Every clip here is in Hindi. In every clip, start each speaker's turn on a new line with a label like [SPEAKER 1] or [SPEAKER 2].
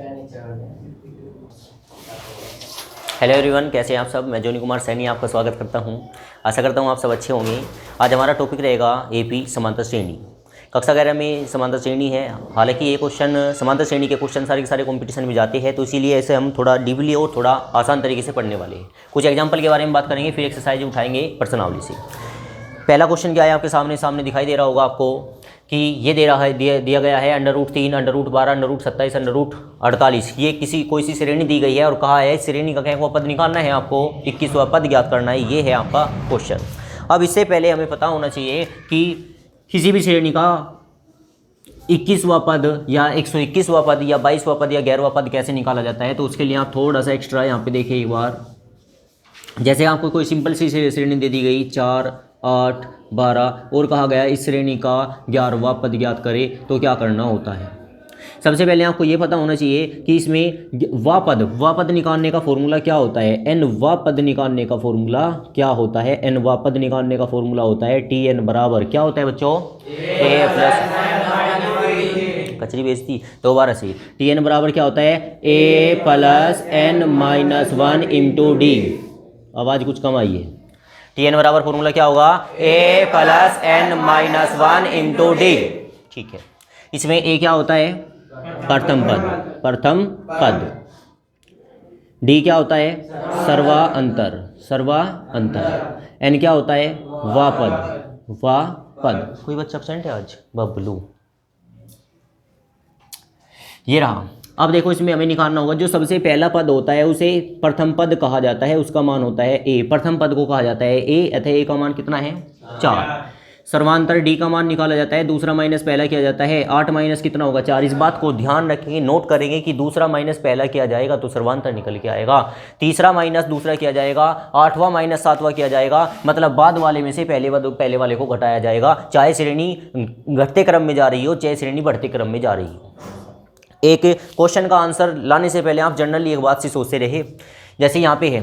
[SPEAKER 1] हेलो एवरीवन, कैसे हैं आप सब। मैं जोनी कुमार सैनी आपका स्वागत करता हूं। आशा करता हूं आप सब अच्छे होंगे। आज हमारा टॉपिक रहेगा एपी समांतर श्रेणी। कक्षा 11 में समांतर श्रेणी है। हालांकि ये क्वेश्चन समांतर श्रेणी के क्वेश्चन सारे के सारे कंपटीशन में जाते हैं, तो इसीलिए इसे हम थोड़ा डीपली और थोड़ा आसान तरीके से पढ़ने वाले हैं। कुछ एग्जाम्पल के बारे में बात करेंगे, फिर एक्सरसाइज उठाएंगे प्रश्नावली से। पहला क्वेश्चन क्या है आपके सामने दिखाई दे रहा होगा आपको कि ये दिया गया है √3, √12, √27, √48। ये कोई सी श्रेणी दी गई है और कहा है श्रेणी का क्या पद निकालना है, आपको 21वां पद ज्ञात करना है। ये है आपका क्वेश्चन। अब इससे पहले हमें पता होना चाहिए कि किसी भी श्रेणी का 21वां पद या 121वां पद या 22वां पद या 11वां पद कैसे निकाला जाता है। तो उसके लिए आप थोड़ा सा एक्स्ट्रा यहाँ पे देखिए एक बार। जैसे आपको कोई सिंपल सी श्रेणी दे दी गई 4, 8, 12 और कहा गया इस श्रेणी का 11वां पद ज्ञात करे, तो क्या करना होता है। सबसे पहले आपको ये पता होना चाहिए कि इसमें वा पद निकालने का फॉर्मूला क्या होता है। एन वा पद निकालने का फॉर्मूला क्या होता है। एन वा पद निकालने का फॉर्मूला होता है TN बराबर क्या होता है बच्चों, A प्लस कचरी बेचती दोबारा से। TN बराबर क्या होता है, A plus N minus 1 into D। आवाज़ कुछ कम आई है। TN बराबर फॉर्मूला क्या होगा, A plus N minus 1 into D। ठीक है, इसमें A क्या होता है, प्रथम पद। D क्या होता है, सर्वांतर। N क्या होता है, वा पद। कोई बच्चा एब्सेंट है आज, बबलू। ये रहा। अब देखो, इसमें हमें निकालना होगा जो सबसे पहला पद होता है उसे प्रथम पद कहा जाता है, उसका मान होता है A। प्रथम पद को कहा जाता है A, अतः A का मान कितना है, 4। सर्वांतर D का मान निकाला जाता है, दूसरा माइनस पहला किया जाता है। 8 माइनस कितना होगा, 4। इस बात को ध्यान रखेंगे, नोट करेंगे कि दूसरा माइनस पहला किया जाएगा तो सर्वांतर निकल के आएगा। तीसरा माइनस दूसरा किया जाएगा, 8वां माइनस 7वां किया जाएगा, मतलब बाद वाले में से पहले वाले को घटाया जाएगा, चाहे श्रेणी घटते क्रम में जा रही हो चाहे श्रेणी बढ़ते क्रम में जा रही हो। एक क्वेश्चन का आंसर लाने से पहले आप जनरली एक बात से सोचते रहे। जैसे यहाँ पे है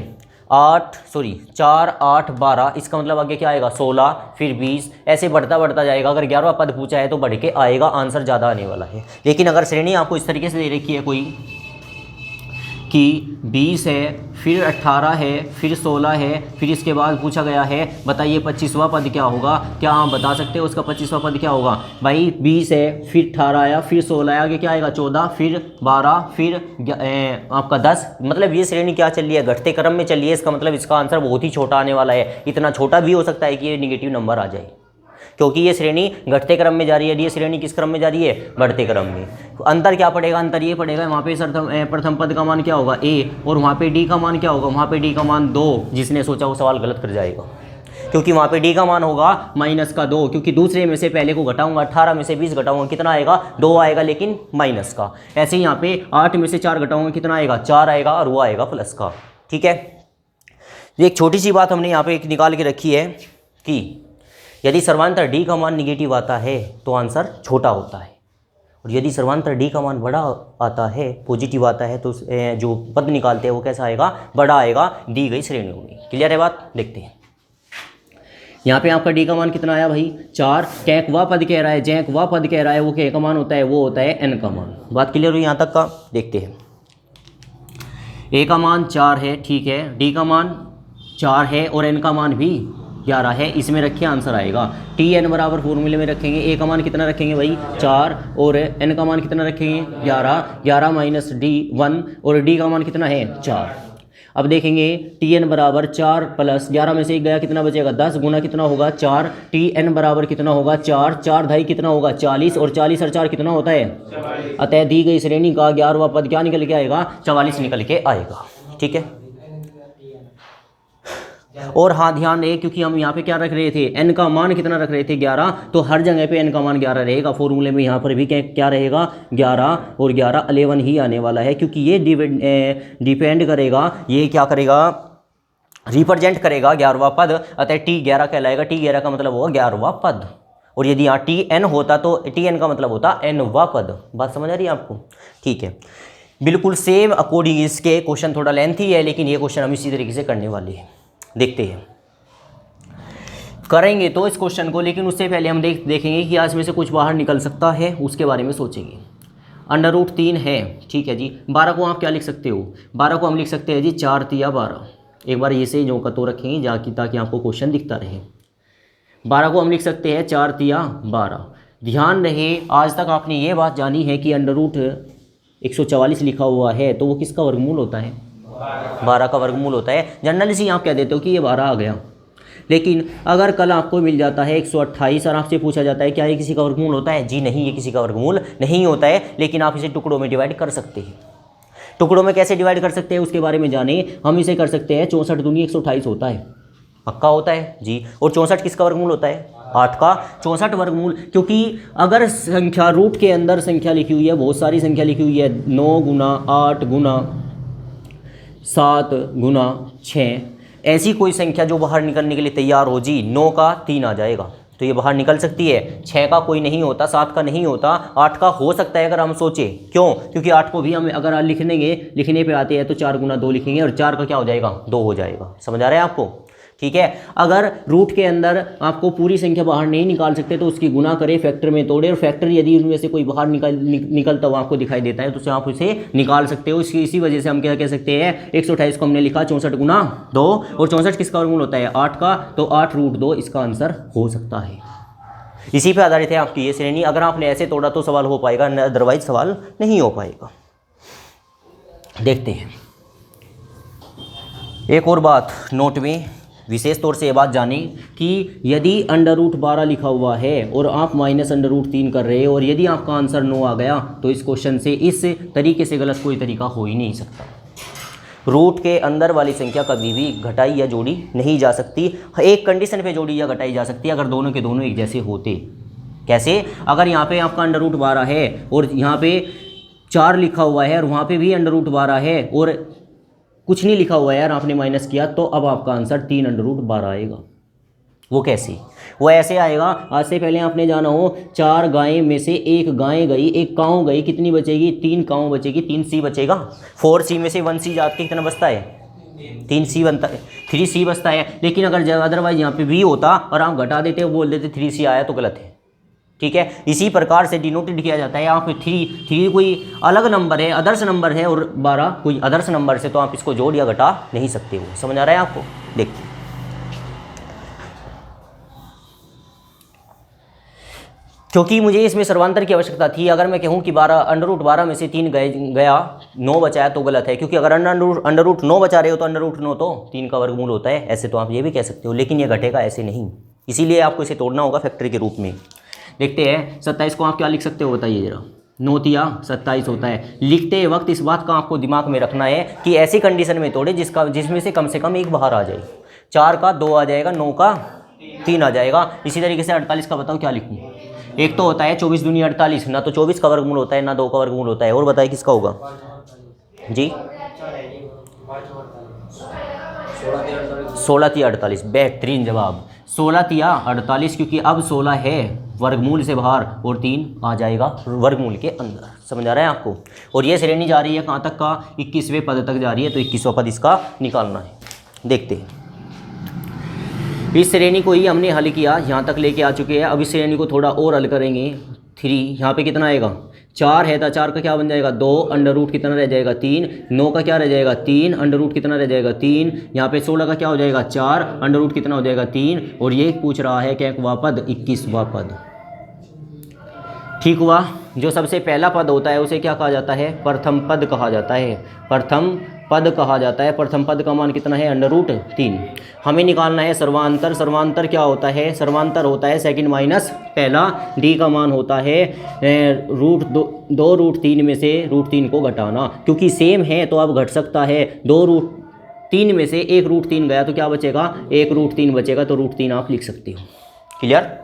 [SPEAKER 1] 4, 8, 12, इसका मतलब आगे क्या आएगा 16, फिर 20, ऐसे बढ़ता जाएगा। अगर 11वां पद पूछा है तो बढ़ के आएगा, आंसर ज़्यादा आने वाला है। लेकिन अगर श्रेणी आपको इस तरीके से दे रखी है कोई कि 20 है, फिर 18 है, फिर 16 है, फिर इसके बाद पूछा गया है बताइए 25वां पद क्या होगा, क्या आप बता सकते हो उसका 25वां पद क्या होगा। भाई 20 है, फिर 18 आया, फिर 16 आया, आगे क्या आएगा 14, फिर 12, फिर आपका 10। मतलब ये श्रेणी क्या चल रही है, घटते क्रम में चल रही है। इसका मतलब इसका आंसर बहुत ही छोटा आने वाला है। इतना छोटा भी हो सकता है कि ये निगेटिव नंबर आ जाए, क्योंकि ये श्रेणी घटते क्रम में जा रही है। ये श्रेणी किस क्रम में जा रही है, बढ़ते क्रम में। अंतर क्या पड़ेगा, अंतर ये पड़ेगा वहाँ पे प्रथम पद का मान क्या होगा A, और वहाँ पे D का मान क्या होगा, वहाँ पे D का मान 2। जिसने सोचा वो सवाल गलत कर जाएगा, क्योंकि वहाँ पे D का मान होगा -2, क्योंकि दूसरे में से पहले को घटाऊंगा, 18 में से 20 घटाऊंगा, कितना आएगा 2 आएगा, लेकिन माइनस का। ऐसे ही यहाँ पे 8 में से 4 घटाऊंगा, कितना आएगा 4 आएगा, और वो आएगा प्लस का। ठीक है, एक छोटी सी बात हमने यहाँ पे निकाल के रखी है कि यदि सर्वांतर D का मान निगेटिव आता है तो आंसर छोटा होता है, और यदि सर्वांतर D का मान बड़ा आता है, पॉजिटिव आता है, तो जो पद निकालते हैं वो कैसा आएगा, बड़ा आएगा दी गई श्रेणियों में। क्लियर है बात, देखते हैं। यहाँ पे आपका D का मान कितना आया भाई 4। कैकवा पद कह रहा है, जैकवा पद कह रहा है, वो क्या का मान होता है, वो होता है N का मान। बात क्लियर हुई यहाँ तक का, देखते हैं। A का मान 4 है, ठीक है, D का मान 4 है और N का मान भी 11 है। इसमें रखिए, आंसर आएगा TN बराबर फॉर्मूले में रखेंगे। A का मान कितना रखेंगे भाई 4, और N का मान कितना रखेंगे 11 माइनस D 1, और D का मान कितना है 4। अब देखेंगे TN बराबर 4 प्लस 11 में से 1 गया, कितना बचेगा 10, गुना कितना होगा 4। TN बराबर कितना होगा 4, 4 ढाई कितना होगा 40, और 40 और 4 कितना होता है। अतः दी गई श्रेणी का 11वां पद क्या निकल के आएगा, 44 निकल के आएगा। ठीक है, और हाँ ध्यान रहे, क्योंकि हम यहाँ पे क्या रख रहे थे, N का मान कितना रख रहे थे 11, तो हर जगह पे N का मान 11 रहेगा। फॉर्मूले में यहाँ पर भी क्या रहेगा 11, और 11 11 ही आने वाला है, क्योंकि ये डिपेंड करेगा, ये क्या करेगा, रिप्रेजेंट करेगा 11वां पद। अतः T11 कहलाएगा। T11 का मतलब होगा 11वां पद, और यदि यहाँ TN होता तो TN का मतलब होता Nवां पद। बात समझ आ रही है आपको। ठीक है, बिल्कुल सेम अकॉर्डिंग इसके क्वेश्चन थोड़ा लेंथी है, लेकिन ये क्वेश्चन हम इसी तरीके से करने वाले हैं। देखते हैं, करेंगे तो इस क्वेश्चन को, लेकिन उससे पहले हम देखेंगे कि आज में से कुछ बाहर निकल सकता है, उसके बारे में सोचेंगे। √3 है, ठीक है जी। 12 को आप क्या लिख सकते हो, 12 को हम लिख सकते हैं जी 4 तिया 12। एक बार ये से जो कतो रखेंगे जाकि ताकि आपको क्वेश्चन दिखता रहे। 12 को हम लिख सकते हैं 4 तिया 12। ध्यान रहे आज तक आपने ये बात जानी है कि √144 लिखा हुआ है तो वो किसका वर्गमूल होता है, 12 का वर्गमूल होता है। जनरली से आप कह देते हो कि ये 12 आ गया, लेकिन अगर कल आपको मिल जाता है 128 और आपसे पूछा जाता है क्या ये किसी का वर्गमूल होता है, जी नहीं, ये किसी का वर्गमूल नहीं होता है। लेकिन आप इसे टुकड़ों में डिवाइड कर सकते हैं। टुकड़ों में कैसे डिवाइड कर सकते हैं उसके बारे में जाने। हम इसे कर सकते हैं 64 दूनी 128 होता है, पक्का होता है जी। और 64 किसका वर्गमूल होता है, 8 का 64 वर्गमूल। क्योंकि अगर संख्या रूट के अंदर संख्या लिखी हुई है, बहुत सारी संख्या लिखी हुई है, 9 गुना 8 गुना 7 गुना 6, ऐसी कोई संख्या जो बाहर निकलने के लिए तैयार हो जी, 9 का 3 आ जाएगा तो ये बाहर निकल सकती है। 6 का कोई नहीं होता, 7 का नहीं होता, 8 का हो सकता है अगर हम सोचें। क्यों, क्योंकि 8 को भी हम अगर लिखने पे आते हैं तो 4 गुना 2 लिखेंगे और 4 का क्या हो जाएगा, 2 हो जाएगा। समझ आ रहा है आपको, ठीक है। अगर रूट के अंदर आपको पूरी संख्या बाहर नहीं निकाल सकते तो उसकी गुना करें, फैक्टर में तोड़े, और फैक्टर यदि उनमें से कोई बाहर निकलता हुआ आपको दिखाई देता है तो उसे आप उसे निकाल सकते हो। इसी वजह से हम क्या कह सकते हैं, 128 को हमने लिखा 64 गुना 2, और 64 किसका वर्गमूल होता है, 8 का, तो 8 √2 इसका आंसर हो सकता है। इसी पे आधारित है आपकी ये श्रेणी। अगर आपने ऐसे तोड़ा तो सवाल हो पाएगा, अदरवाइज सवाल नहीं हो पाएगा। देखते हैं एक और बात नोट में विशेष तौर से ये बात जानें कि यदि √12 लिखा हुआ है और आप -√3 कर रहे हो और यदि आपका आंसर 9 आ गया तो इस क्वेश्चन से इस तरीके से गलत कोई तरीका हो ही नहीं सकता। रूट के अंदर वाली संख्या कभी भी घटाई या जोड़ी नहीं जा सकती। एक कंडीशन पे जोड़ी या घटाई जा सकती है, अगर दोनों के दोनों एक जैसे होते। कैसे, अगर यहाँ पे आपका √12 है और यहाँ पे 4 लिखा हुआ है और वहाँ पे भी √12 है और कुछ नहीं लिखा हुआ है यार, आपने माइनस किया, तो अब आपका आंसर 3 √12 आएगा। वो कैसे, वो ऐसे आएगा, आज से पहले आपने जाना हो 4 गायें में से एक गाय गई, एक काऊ गई, कितनी बचेगी, 3 काऊ बचेगी, 3C बचेगा। 4C में से 1C जात के कितना बचता है, 3C बनता है, 3C बचता है। लेकिन अगर अदरवाइज यहाँ पे भी होता और आप घटा देते बोल देते 3C आया तो गलत है, ठीक है। इसी प्रकार से डिनोटेड किया जाता है। यहाँ पे 3 कोई अलग नंबर है, आदर्श नंबर है, और 12 कोई आदर्श नंबर से, तो आप इसको जोड़ या घटा नहीं सकते हो। समझ आ रहा है आपको, देखिए क्योंकि मुझे इसमें सर्वांतर की आवश्यकता थी। अगर मैं कहूँ कि √12 में से 3 गया, 9 बचाया तो गलत है, क्योंकि अगर √9 बचा रहे हो तो √9 तो 3 का वर्गमूल होता है। ऐसे तो आप ये भी कह सकते हो, लेकिन ये घटेगा ऐसे नहीं, इसीलिए आपको इसे तोड़ना होगा फैक्टर के रूप में। देखते हैं 27 को आप क्या लिख सकते हो, बताइए जरा। 9 तिया 27 होता है। लिखते वक्त इस बात का आपको दिमाग में रखना है कि ऐसी कंडीशन में तोड़े जिसमें से कम एक बाहर आ जाए। 4 का 2 आ जाएगा, 9 का 3 आ जाएगा। इसी तरीके से 48 का बताओ क्या लिखूँ। एक तो होता है 24 दूनी 48, ना तो 24 का वर्गमूल होता है ना 2 का वर्गमूल होता है। और बताइए किसका होगा जी, 16 तिया 48, बेहतरीन जवाब। 16 तिया 48, क्योंकि अब 16 है वर्गमूल से बाहर और 3 आ जाएगा वर्गमूल के अंदर। समझ आ रहा है आपको। और ये श्रेणी जा रही है कहाँ तक का, 21वें पद तक जा रही है, तो 21वां पद इसका निकालना है। देखते हैं, इस श्रेणी को ही हमने हल किया, यहाँ तक लेके आ चुके हैं। अब इस श्रेणी को थोड़ा और हल करेंगे। 3 यहाँ पे कितना आएगा, 4 है तो 4 का क्या बन जाएगा, 2 √ कितना रह जाएगा, 3। 9 का क्या रह जाएगा, 3 √ कितना रह जाएगा, 3। यहाँ पे 16 का क्या हो जाएगा, 4 √ कितना हो जाएगा, 3। और ये पूछ रहा है क्या पद, 21वां पद। ठीक हुआ। जो सबसे पहला पद होता है उसे क्या कहा जाता है, प्रथम पद कहा जाता है। प्रथम पद कहा जाता है। प्रथम पद का मान कितना है, √3। हमें निकालना है सर्वांतर। सर्वांतर क्या होता है, सर्वांतर होता है सेकंड माइनस पहला। डी का मान होता है √2 में से √3 को घटाना। क्योंकि सेम है तो अब घट सकता है। 2√3 में से 1 √3 गया तो क्या बचेगा, 1 √3 बचेगा, तो √3 आप लिख सकते हो। क्लियर।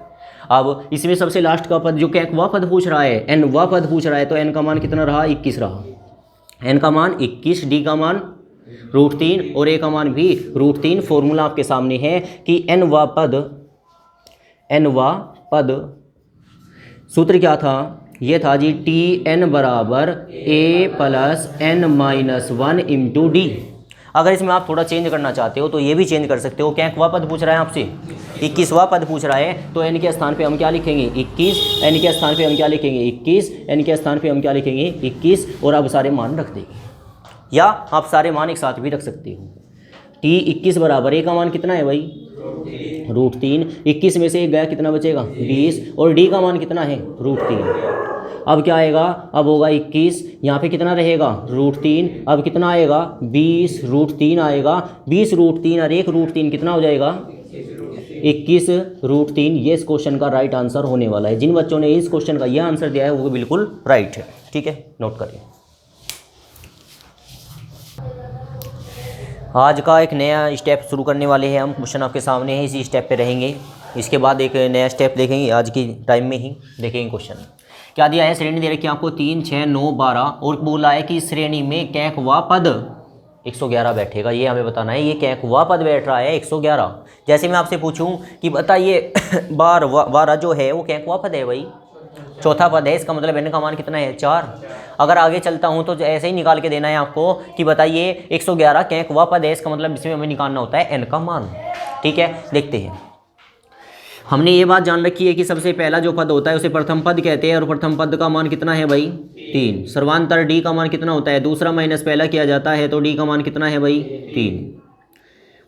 [SPEAKER 1] अब इसमें सबसे लास्ट का पद जो कि वह पद पूछ रहा है, n वह पद पूछ रहा है, तो n का मान कितना रहा, 21 रहा। n का मान 21, d का मान √3 और a का मान भी √3। फॉर्मूला आपके सामने है कि n वा पद सूत्र क्या था, ये था जी Tn = a + n - 1 × d। अगर इसमें आप थोड़ा चेंज करना चाहते हो तो ये भी चेंज कर सकते हो। कैंकवा पद पूछ रहा है आपसे, 21वां पद पूछ रहा है, तो n के स्थान पे हम क्या लिखेंगे 21, n के स्थान पे हम क्या लिखेंगे 21, n के स्थान पे हम क्या लिखेंगे 21, और आप सारे मान रख देंगे, या आप सारे मान एक साथ भी रख सकते हो। t 21 बराबर a का मान कितना है भाई √3, 21 में से एक गया कितना बचेगा 20, और d का मान कितना है √3। अब क्या आएगा, अब होगा 21, यहाँ पे कितना रहेगा √3, अब कितना आएगा 20 √3 आएगा, 20 √3 और 1 √3 कितना हो जाएगा 21 √3। ये इस क्वेश्चन का राइट आंसर होने वाला है। जिन बच्चों ने इस क्वेश्चन का यह आंसर दिया है वो बिल्कुल राइट है। ठीक है, नोट करिए। आज का एक नया स्टेप शुरू करने वाले हैं हम। क्वेश्चन आपके सामने है, इसी स्टेप पे रहेंगे। इसके बाद एक नया स्टेप देखेंगे, आज की टाइम में ही देखेंगे। क्वेश्चन क्या दिया है, श्रेणी दे रखी है आपको 3, 6, 9, 12, और बोला है कि श्रेणी में कैंकवा पद 111 बैठेगा। ये हमें बताना है, ये कैंकवा पद बैठ रहा है 111। जैसे मैं आपसे पूछूं कि बताइए 12 जो है वो कैंकवा पद है भाई, चौथा पद है, इसका मतलब n का मान कितना है 4। अगर आगे चलता हूं तो ऐसे ही निकाल के देना है आपको कि बताइए 111 कैंकवा पद है, इसका मतलब इसमें हमें निकालना होता है n का मान। ठीक है, देखते हैं। हमने ये बात जान रखी है कि सबसे पहला जो पद होता है उसे प्रथम पद कहते हैं, और प्रथम पद का मान कितना है भाई 3। सर्वांतर d का मान कितना होता है, दूसरा माइनस पहला किया जाता है, तो d का मान कितना है भाई 3।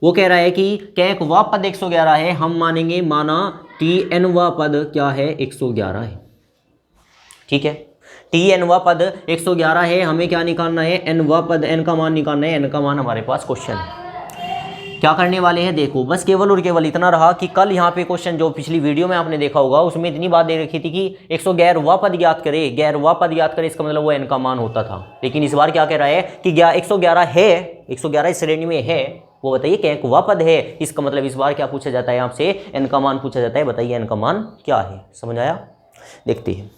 [SPEAKER 1] वो कह रहा है कि कैंकवा पद 111 है, हम मानेंगे माना tnवा पद क्या है 111 है। ठीक है, tnवा पद 111 है, हमें क्या निकालना है nवा पद, n का मान निकालना है। n का मान हमारे पास क्वेश्चन है। क्या करने वाले हैं देखो, बस केवल और केवल इतना रहा कि कल यहाँ पे क्वेश्चन जो पिछली वीडियो में आपने देखा होगा उसमें इतनी बात दे रखी थी कि 111वां पद ज्ञात करे, 11वां पद ज्ञात करे, इसका मतलब वो n का मान होता था। लेकिन इस बार क्या कह रहा है कि 111 है, 111 इस श्रेणी में है, वो बताइए कैंकवा पद है। इसका मतलब इस बार क्या पूछा जाता है आपसे n का मान पूछा जाता है। बताइए n का मान क्या है, समझ आया? देखते हैं।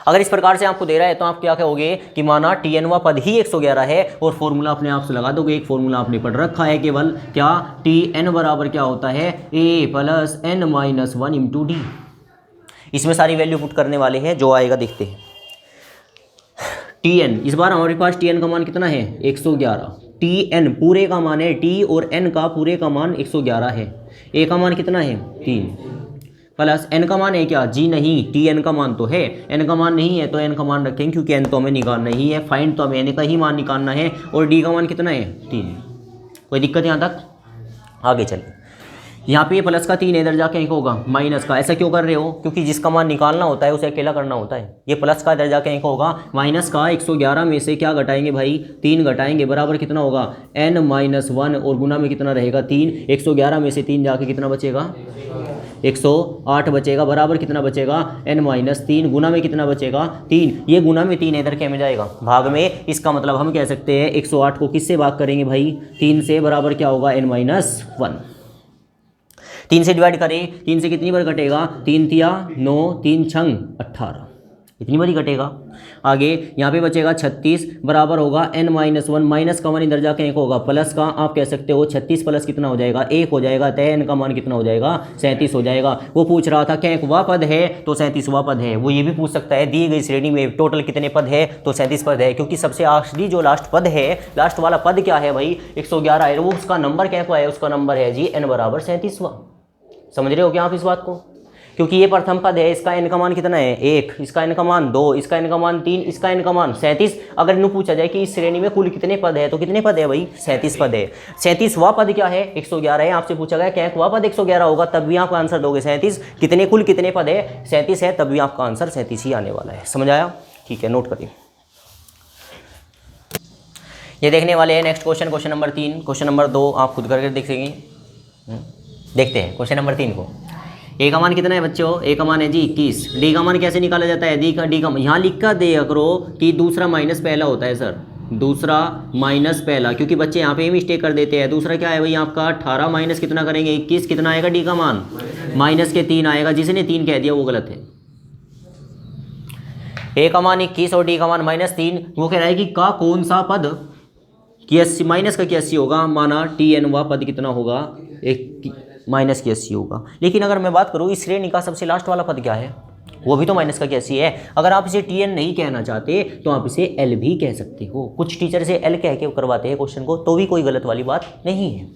[SPEAKER 1] अगर इस प्रकार से आपको दे रहा है तो आप क्या कहोगे कि माना tnवा पद ही 111 है, और फॉर्मूला अपने आप से लगा दोगे। एक फॉर्मूला आपने पढ़ रखा है केवल, क्या tn बराबर क्या होता है a + n - 1 × d। इसमें सारी वैल्यू पुट करने वाले हैं, जो आएगा देखते हैं। tn, इस बार हमारे पास tn का मान कितना है 111। tn पूरे का मान है, t और n का पूरे का मान 111 है। a का मान कितना है 3, प्लस n का मान है क्या जी नहीं, tn का मान तो है, n का मान नहीं है तो n का मान रखेंगे, क्योंकि n तो हमें निकालना ही है, फाइंड तो हमें n का ही मान निकालना है, और d का मान कितना है 3। कोई दिक्कत यहाँ तक? आगे चलिए। यहाँ पे प्लस का 3 इधर जाके एक होगा माइनस का। ऐसा क्यों कर रहे हो? क्योंकि जिसका मान निकालना होता है उसे अकेला करना होता है। ये प्लस का इधर जाके एक होगा माइनस का। 111 में से क्या घटाएंगे भाई 3 घटाएंगे, बराबर कितना होगा n - 1, और गुना में कितना रहेगा 3। 111 में से 3 जाके कितना बचेगा 108 बचेगा, बराबर कितना बचेगा n - 3, गुना में कितना बचेगा 3। ये गुना में 3 इधर क्या में जाएगा भाग में। इसका मतलब हम कह सकते हैं 108 को किससे भाग करेंगे भाई 3 से, बराबर क्या होगा n - 1। 3 से डिवाइड करें, 3 से कितनी बार कटेगा 3 तिया 9, 3 छंग 18, इतनी बार ही कटेगा। आगे यहाँ पे बचेगा 36, बराबर होगा n - 1, माइनस का मान इधर जाके एक होगा, प्लस का आप कह सकते हो 36 प्लस कितना हो जाएगा 1 हो जाएगा, तय n का मान कितना हो जाएगा 37 हो जाएगा। वो पूछ रहा था कैंकवा पद है तो 37वां पद है। वो ये भी पूछ सकता है दी गई श्रेणी में टोटल कितने पद है तो 37 पद है, क्योंकि सबसे आखिरी जो लास्ट पद है, लास्ट वाला पद क्या है भाई 111 है, वो उसका नंबर कैंकवा है, उसका नंबर है जी n बराबर 37वां। समझ रहे हो क्या आप इस बात को? क्योंकि ये प्रथम पद है, इसका n का मान कितना है 1, इसका n का मान 2, इसका n का मान 3, इसका n का मान 37। अगर इन्हें पूछा जाए कि इस श्रेणी में कुल कितने पद है तो कितने पद है भाई 37 पद है। 37वां पद क्या है 111 है। आपसे पूछा गया कैंकवा पद 111 होगा, तब भी आपका आंसर दोगे 37। कितने कुल कितने पद है 37 है, तब भी आपका आंसर 37 ही आने वाला है। समझ आया? ठीक है, नोट करिए। ये देखने वाले हैं next question, question number 3। Question number 2 आप खुद करके देख सकेंगे। देखते हैं क्वेश्चन नंबर 3 को। ए का मान कितना है बच्चों? ए का मान है जी 21। डी का मान कैसे निकाला जाता है? डी का यहाँ लिख कर दे करो कि दूसरा माइनस पहला होता है सर, दूसरा माइनस पहला, क्योंकि बच्चे यहाँ पे ही मिस्टेक कर देते हैं। दूसरा क्या है भाई आपका 18 माइनस कितना करेंगे 21, कितना आएगा डी का मान माइनस के 3 आएगा। जिसने 3 कह दिया वो गलत है। ए का मान 21 और डी का मान -3। वो कह रहा है कि का कौन सा पद की माइनस का 81 होगा, माना tnवा पद कितना होगा एक -81 होगा। लेकिन अगर मैं बात करूँ इस श्रेणी का सबसे लास्ट वाला पद क्या है वो भी तो माइनस का कैसी है। अगर आप इसे टी एन नहीं कहना चाहते तो आप इसे एल भी कह सकते हो। कुछ टीचर से एल कह के करवाते हैं क्वेश्चन को, तो भी कोई गलत वाली बात नहीं है।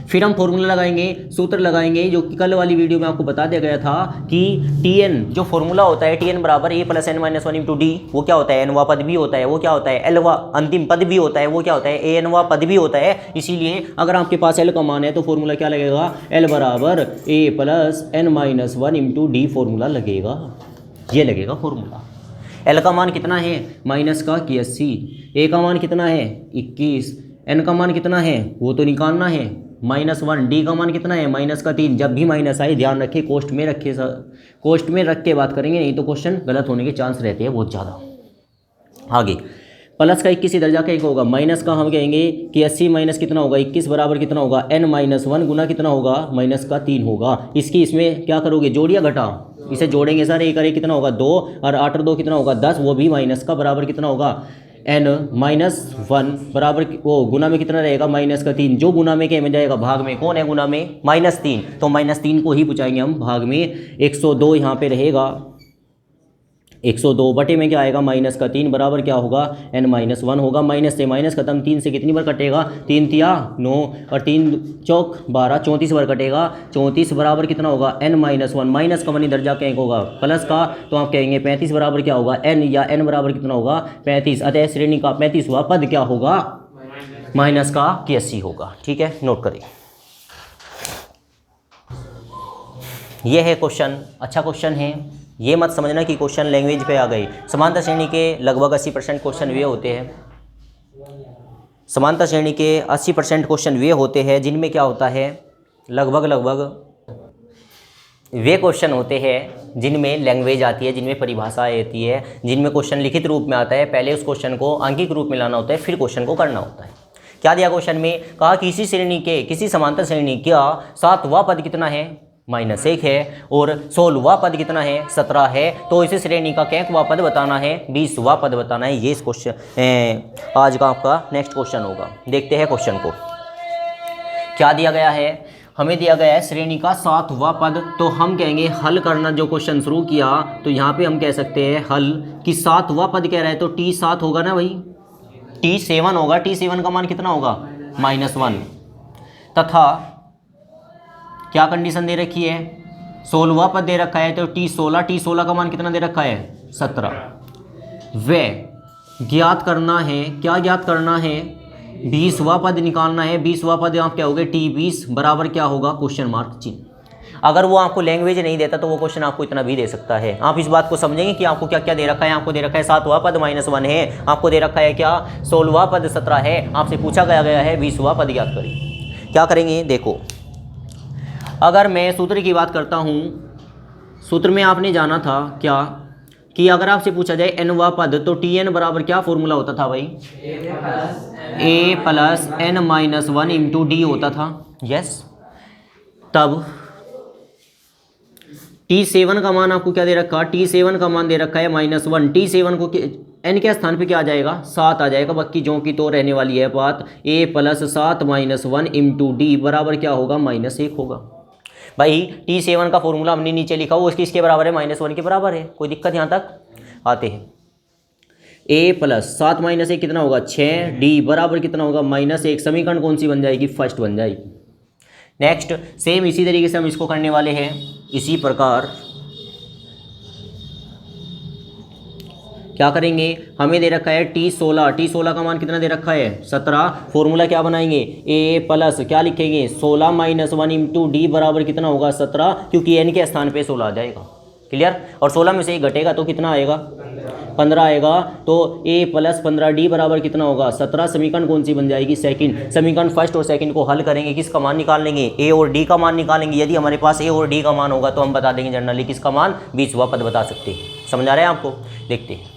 [SPEAKER 1] फिर हम फॉर्मूला लगाएंगे, सूत्र लगाएंगे, जो कि कल वाली वीडियो में आपको बता दिया गया था कि टी एन जो फॉर्मूला होता है टी एन बराबर A plus N minus one into D, वो क्या होता है एनवा पद भी होता है, वो क्या होता है एलवा अंतिम पद भी होता है, वो क्या होता है ए एनवा पद भी होता है। इसीलिए अगर आपके पास एल का मान है तो फॉर्मूला क्या लगेगा, एल बराबर A plus N minus one into D formula लगेगा, ये लगेगा फॉर्मूला। एल का मान कितना है माइनस का 81, ए का मान कितना है 21, एन का मान कितना है वो तो निकालना है -1, डी का मान कितना है -3। जब भी माइनस आए ध्यान रखें कोष्ट में रखे, कोष्ट में रख के बात करेंगे, नहीं तो क्वेश्चन गलत होने के चांस रहते हैं बहुत ज़्यादा। आगे प्लस का 21 इधर जाके एक होगा, माइनस का हम कहेंगे कि 80 माइनस कितना होगा 21 बराबर कितना होगा n-1 गुना कितना होगा -3 होगा। इसकी इसमें क्या करोगे जोड़ या घटा, इसे जोड़ेंगे सर, एक कितना होगा 2 और 8 और 2 कितना होगा 10, वो भी माइनस का बराबर कितना होगा n-1 बराबर वो गुना में कितना रहेगा -3, जो गुना में क्या में जाएगा भाग में, कौन है गुना में -3, तो -3 को ही पूछाएंगे हम भाग में। 102 यहाँ पे रहेगा, 102 बटे में क्या आएगा -3 बराबर क्या होगा n-1 होगा। माइनस से माइनस खत्म, 3 से कितनी बार कटेगा 3 तिया 9 और 3 चौक 12, 34 बार कटेगा। 34 बराबर कितना होगा n-1, माइनस का वन इधर जाके एक होगा प्लस का, तो आप कहेंगे 35 बराबर क्या होगा n, या n बराबर कितना होगा 35, अतः श्रेणी का 35वां पद क्या होगा माइनस का 81 होगा। ठीक है, नोट करें। यह है क्वेश्चन, अच्छा क्वेश्चन है, ये मत समझना कि क्वेश्चन लैंग्वेज पे आ गई। समांतर श्रेणी के लगभग 80% क्वेश्चन वे होते हैं, समांतर श्रेणी के 80% क्वेश्चन वे होते हैं जिनमें क्या होता है, लगभग वे क्वेश्चन होते हैं जिनमें लैंग्वेज आती है, जिनमें परिभाषा आती है, जिनमें क्वेश्चन लिखित रूप में आता है। पहले उस क्वेश्चन को आंकिक रूप में लाना होता है, फिर क्वेश्चन को करना होता है। क्या दिया क्वेश्चन में, कहा कि इसी श्रेणी के किसी समांतर श्रेणी का 7वां पद कितना है -1 है और 16वां पद कितना है 17 है, तो इसी श्रेणी का कैंकवा पद बताना है 20वां पद बताना है। ये इस क्वेश्चन आज का आपका नेक्स्ट क्वेश्चन होगा। देखते हैं क्वेश्चन को क्या दिया गया है। हमें दिया गया है श्रेणी का 7वां पद, तो हम कहेंगे हल करना। जो क्वेश्चन शुरू किया तो यहाँ पे हम कह सकते हैं हल कि 7वां पद कह रहा है तो T7 होगा ना भाई, T7 होगा। T7 का मान कितना होगा -1, तथा क्या कंडीशन दे रखी है 16वां पद दे रखा है तो T16 का मान कितना दे रखा है 17। वे ज्ञात करना है, क्या ज्ञात करना है 20वां पद निकालना है। 20वां पद आप क्या होगे T20 बराबर क्या होगा क्वेश्चन मार्क चिन्ह। अगर वो आपको लैंग्वेज नहीं देता तो वो क्वेश्चन आपको इतना भी दे सकता है। आप इस बात को समझेंगे कि आपको क्या क्या दे रखा है। आपको दे रखा है 7वां पद -1 है, आपको दे रखा है क्या 16वां पद 17 है, आपसे पूछा गया है 20वां पद ज्ञात करें। क्या करेंगे देखो, अगर मैं सूत्र की बात करता हूँ, सूत्र में आपने जाना था क्या कि अगर आपसे पूछा जाए nवां पद तो Tn बराबर क्या फॉर्मूला होता था भाई, a plus n-1 into D होता था। यस, तब T7 का मान आपको क्या दे रखा, T7 का मान दे रखा है -1। T7 को n के स्थान पे क्या आ जाएगा 7 आ जाएगा, बाकी जो की तो रहने वाली है बात। a प्लस 7 -1 इंटू डी बराबर क्या होगा -1 होगा। भाई T7 का फॉर्मूला हमने नीचे लिखा हुआ, इसके बराबर है -1 के बराबर है। कोई दिक्कत यहाँ तक आते हैं। a प्लस 7 -1 कितना होगा 6, डी बराबर कितना होगा -1। समीकरण कौन सी बन जाएगी, फर्स्ट बन जाएगी। नेक्स्ट सेम इसी तरीके से हम इसको करने वाले हैं। इसी प्रकार क्या करेंगे, हमें दे रखा है T16 का मान कितना दे रखा है 17। फॉर्मूला क्या बनाएंगे a प्लस क्या लिखेंगे 16 -1 इंटू डी बराबर कितना होगा 17, क्योंकि n के स्थान पे 16 आ जाएगा। क्लियर, और 16 में से ही घटेगा तो कितना आएगा 15 आएगा। तो a प्लस 15 डी बराबर कितना होगा 17। समीकरण कौन सी बन जाएगी सेकंड। समीकरण फर्स्ट और सेकंड को हल करेंगे, किसका मान निकाल लेंगे a और d का मान निकालेंगे। यदि हमारे पास a और d का मान होगा तो हम बता देंगे जनरली किसका मान 20वां पद बता सकते हैं। समझ आ रहा है आपको, देखते हैं।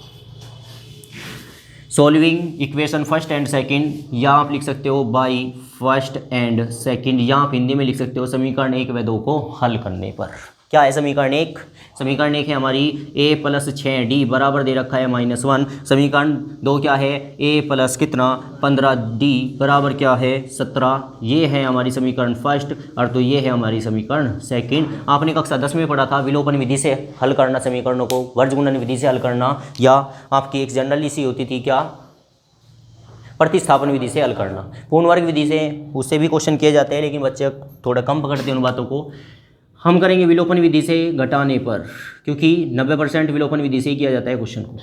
[SPEAKER 1] Solving equation first and second, या आप लिख सकते हो बाई फर्स्ट एंड सेकंड, या आप हिंदी में लिख सकते हो समीकरण 1 व 2 को हल करने पर। क्या है समीकरण एक? समीकरण एक है हमारी a प्लस 6d बराबर दे रखा है -1। समीकरण दो क्या है? a प्लस कितना 15d बराबर क्या है 17। ये है हमारी समीकरण फर्स्ट और तो ये है हमारी समीकरण सेकंड। आपने कक्षा 10 में पढ़ा था विलोपन विधि से हल करना समीकरणों को, वर्गगुणन विधि से हल करना, या आपकी एक जनरली सी होती थी क्या, प्रतिस्थापन विधि से हल करना। पूर्ण वर्ग विधि से उससे भी क्वेश्चन किए जाते हैं लेकिन बच्चे थोड़ा कम पकड़ते हैं उन बातों को। हम करेंगे विलोपन विधि से घटाने पर, क्योंकि 90% विलोपन विधि से ही किया जाता है क्वेश्चन को।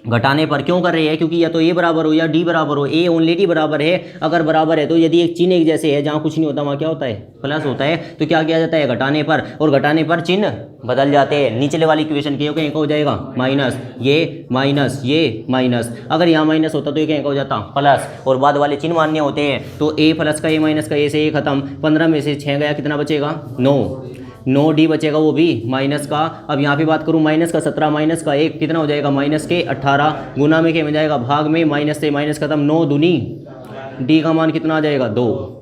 [SPEAKER 1] घटाने पर क्यों कर रहे हैं? क्योंकि या तो ए बराबर हो या डी बराबर हो, ए ओनली डी बराबर है। अगर बराबर है तो यदि एक चिन्ह एक जैसे है, जहाँ कुछ नहीं होता वहाँ क्या होता है? प्लस होता है। तो क्या किया जाता है? घटाने पर, और घटाने पर चिन्ह बदल जाते हैं। नीचले वाली इक्वेशन के कहीं का हो जाएगा माइनस, ये माइनस। अगर यहाँ माइनस होता तो ये कहीं का हो जाता प्लस, और बाद वाले चिन्ह मान्य होते हैं। तो ए प्लस का ए माइनस का ए से ए खत्म, 15 में से 6 गया, कितना बचेगा? 9 डी बचेगा, वो भी माइनस का। अब यहाँ पे बात करूँ माइनस का 17 माइनस का 1 कितना हो जाएगा? माइनस के 18, गुना में क्या हो जाएगा? भाग में, माइनस से माइनस खत्म, 9 दूनी डी का मान कितना आ जाएगा? 2।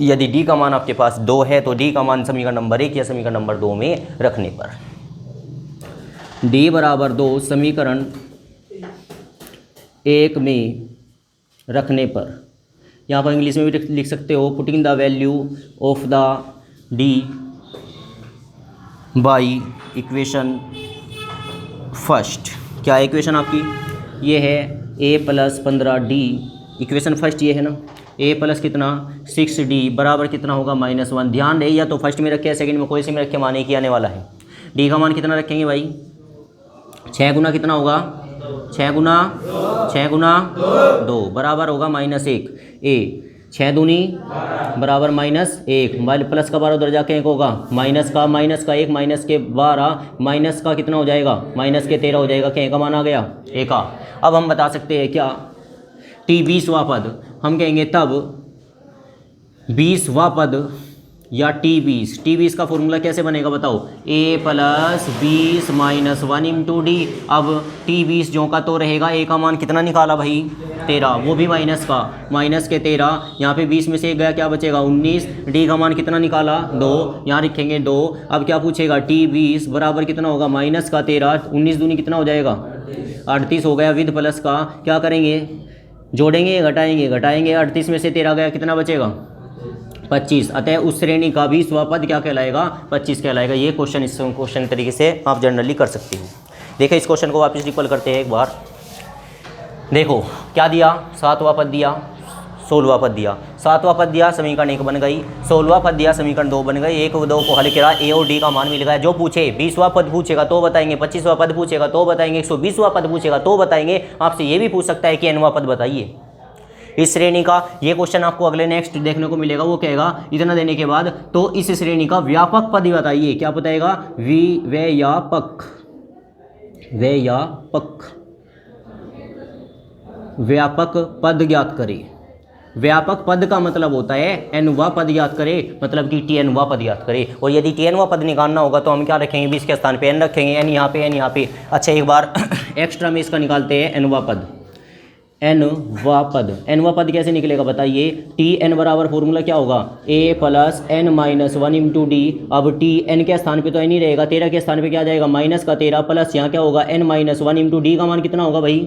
[SPEAKER 1] यदि डी का मान आपके पास 2 है तो डी का मान समीकरण नंबर 1 या समीकरण नंबर 2 में रखने पर, डी बराबर 2 समीकरण 1 में रखने पर, यहाँ पर इंग्लिश में भी लिख सकते हो, putting the value of the D by equation first. क्या है इक्वेशन आपकी? ये है a plus 15d, equation first ये है ना। a प्लस कितना 6d बराबर कितना होगा? -1। ध्यान रहे या तो फर्स्ट में रखे या सेकंड में, कोई से में रखे, माने की आने वाला है। d का मान कितना रखेंगे भाई? 6 गुना कितना होगा? 6 गुना 2 बराबर होगा -1। a 6 दूनी बराबर -1, मोबाइल प्लस का 12 उधर जाके 1 होगा, माइनस का 1 माइनस के 12 माइनस का कितना हो जाएगा? माइनस के 13 हो जाएगा। क्या का मान आ गया? ए का। अब हम बता सकते हैं क्या टी 20वां पद, हम कहेंगे तब 20वां पद या टी 20 का फॉर्मूला कैसे बनेगा बताओ? a plus 20 minus 1 into D. अब टी 20 जो का तो रहेगा, a का मान कितना निकाला भाई? 13, वो भी माइनस का, माइनस के 13, यहाँ पे 20 में से गया, क्या बचेगा? 19। डी का मान कितना निकाला? 2, यहाँ लिखेंगे 2। अब क्या पूछेगा? टी 20 बराबर कितना होगा? माइनस का 13, 19 दूनी कितना हो जाएगा? 38 हो गया, विद प्लस का। क्या करेंगे? जोड़ेंगे घटाएंगे? 38 में से 13 गया, कितना बचेगा? 25। अतः उस श्रेणी का 20वां पद क्या कहलाएगा? 25 कहलाएगा। ये क्वेश्चन इस क्वेश्चन तरीके से आप जनरली कर सकते हो। देखिए इस क्वेश्चन को वापस रिकॉल करते हैं एक बार। देखो क्या दिया? 7वां पद दिया, 16वां पद दिया। 7वां पद दिया, समीकरण 1 बन गई। 16वां पद दिया, समीकरण 2 बन गई। 1 और 2 को हल करा, ए और डी का मान मिल गया। जो पूछे 20वां पद पूछेगा तो बताएंगे, 25वां पद पूछेगा तो बताएंगे, 120वां पद पूछेगा तो बताएंगे। आपसे ये भी पूछ सकता है कि nवां पद बताइए इस श्रेणी का। ये क्वेश्चन आपको अगले नेक्स्ट देखने को मिलेगा। वो कहेगा इतना देने के बाद तो इस श्रेणी का व्यापक पद ही बताइए। क्या बताएगा? व्यापक पद ज्ञात करें। व्यापक पद का मतलब होता है nवां पद ज्ञात करे, मतलब कि tnवां पद ज्ञात करे। और यदि tnवां पद निकालना होगा तो हम क्या रखेंगे? 20 के स्थान पे n रखेंगे, n यहाँ पे, n यहाँ पे। अच्छा एक बार एक्स्ट्रा में इसका निकालते हैं nवां पद। nवां पद कैसे निकलेगा बताइए? tn बराबर फॉर्मूला क्या होगा? a plus n minus 1 into D. अब tn के स्थान पे तो n ही रहेगा, 13 के स्थान पे क्या आ जाएगा? माइनस का 13 प्लस यहाँ क्या होगा? n माइनस 1 इंटू डी का मान कितना होगा भाई?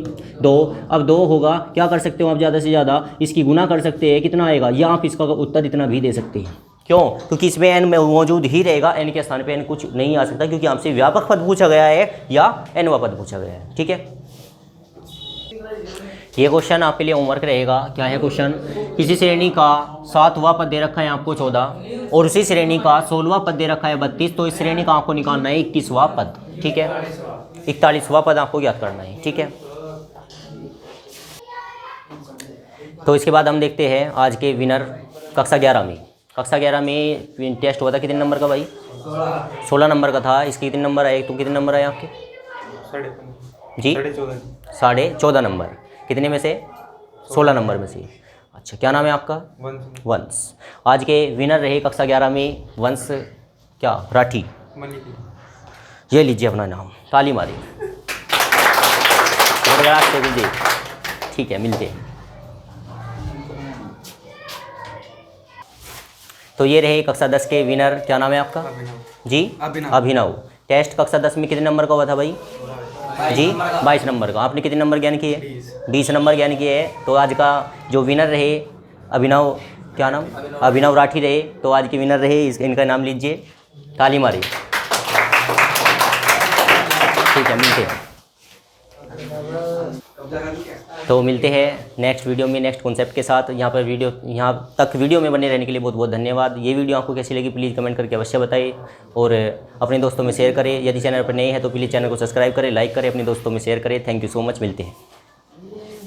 [SPEAKER 1] 2। अब 2 होगा, क्या कर सकते हो आप? ज़्यादा से ज़्यादा इसकी गुना कर सकते हैं, कितना आएगा? या आप इसका उत्तर इतना भी दे सकते हैं। क्यों? क्योंकि इसमें n में मौजूद ही रहेगा, n के स्थान पे n कुछ नहीं आ सकता, क्योंकि आपसे व्यापक पद पूछा गया है या nवां पद पूछा गया है। ठीक है, ये क्वेश्चन आपके लिए होमवर्क रहेगा। क्या है क्वेश्चन? किसी श्रेणी का 7वां पद दे रखा है आपको 14 और उसी श्रेणी का 16वां पद दे रखा है 32, तो इस श्रेणी का आपको निकालना है 21वां पद। ठीक है, 41वां पद आपको ज्ञात करना है। ठीक है, तो इसके बाद हम देखते हैं आज के विनर कक्षा 11 में। कक्षा 11 में टेस्ट हुआ था कितने नंबर का भाई? 16 नंबर का था। इसके कितने नंबर आए? तो कितने नंबर आए आपके? 14.5 नंबर। कितने में से? 16 नंबर में से। अच्छा, क्या नाम है आपका? वंश। आज के विनर रहे कक्षा 11 में वंश क्या? राठी। ये लीजिए अपना नाम, ताली मारी। ठीक है, मिलते हैं। तो ये रहे कक्षा 10 के विनर। क्या नाम है आपका? जी अभिनव। टेस्ट कक्षा 10 में कितने नंबर का हुआ था भाई? जी 22 नंबर का। आपने कितने नंबर ज्ञान किए? 20 नंबर ज्ञान किए हैं। तो आज का जो विनर रहे अभिनव, क्या नाम? अभिनव राठी रहे। तो आज के विनर रहे, इनका नाम लीजिए, ताली मारी। ठीक है, मिलते हैं। तो मिलते हैं नेक्स्ट वीडियो में नेक्स्ट कॉन्सेप्ट के साथ। यहाँ तक वीडियो में बने रहने के लिए बहुत बहुत धन्यवाद। ये वीडियो आपको कैसी लगी प्लीज़ कमेंट करके अवश्य बताइए और अपने दोस्तों में शेयर करें। यदि चैनल पर नए हैं तो प्लीज़ चैनल को सब्सक्राइब करें, लाइक करें, अपने दोस्तों में शेयर करें। Thank you so much. मिलते हैं।